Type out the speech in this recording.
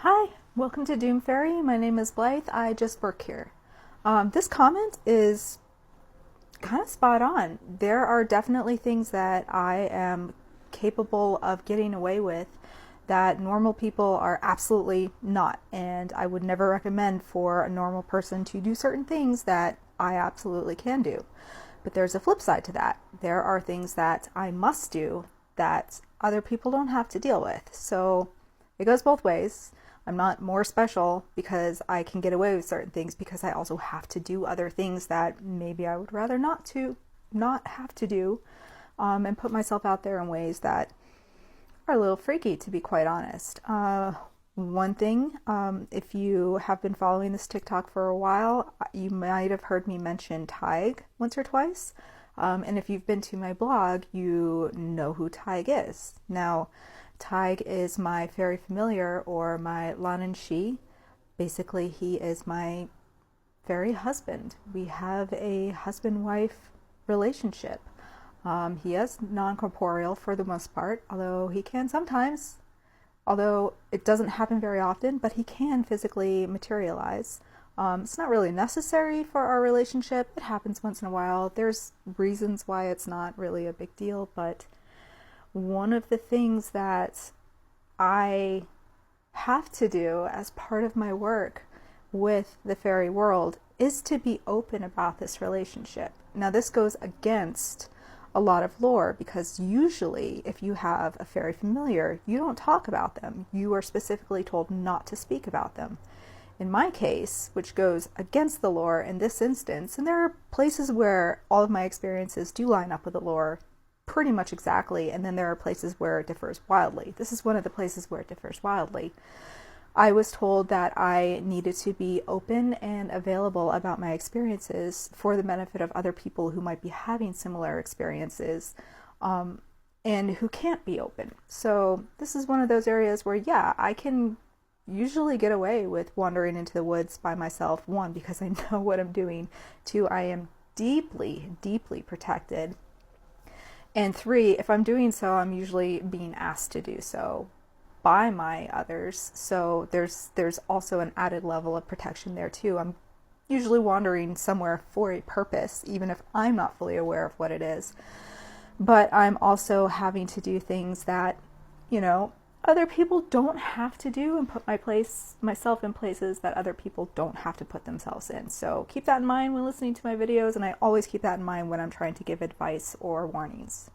Hi, welcome to Doom Fairy. My name is Blythe. I just work here. This comment is kind of spot on. There are definitely things that I am capable of getting away with that normal people are absolutely not. And I would never recommend for a normal person to do certain things that I absolutely can do. But there's a flip side to that. There are things that I must do that other people don't have to deal with. So it goes both ways. I'm not more special because I can get away with certain things, because I also have to do other things that maybe I would rather not have to do, and put myself out there in ways that are a little freaky, to be quite honest. One thing, if you have been following this TikTok for a while, you might have heard me mention Tig once or twice. And if you've been to my blog, you know who Tig is. Now, Tig is my fairy familiar, or my Lan Shi. Basically, he is my fairy husband. We have a husband-wife relationship. He is non-corporeal for the most part, although he can sometimes, although it doesn't happen very often, but he can physically materialize. It's not really necessary for our relationship. It happens once in a while. There's reasons why it's not really a big deal, but one of the things that I have to do as part of my work with the fairy world is to be open about this relationship. Now, this goes against a lot of lore, because usually if you have a fairy familiar, you don't talk about them. You are specifically told not to speak about them. In my case, which goes against the lore in this instance, and there are places where all of my experiences do line up with the lore pretty much exactly, and then there are places where it differs wildly. This is one of the places where it differs wildly. I was told that I needed to be open and available about my experiences for the benefit of other people who might be having similar experiences, and who can't be open. So this is one of those areas where, yeah, I can usually get away with wandering into the woods by myself. One, because I know what I'm doing. Two, I am deeply, deeply protected. And three, if I'm doing so, I'm usually being asked to do so by my others. So there's also an added level of protection there too. I'm usually wandering somewhere for a purpose, even if I'm not fully aware of what it is. But I'm also having to do things that, other people don't have to do, and put myself in places that other people don't have to put themselves in. So keep that in mind when listening to my videos, and I always keep that in mind when I'm trying to give advice or warnings.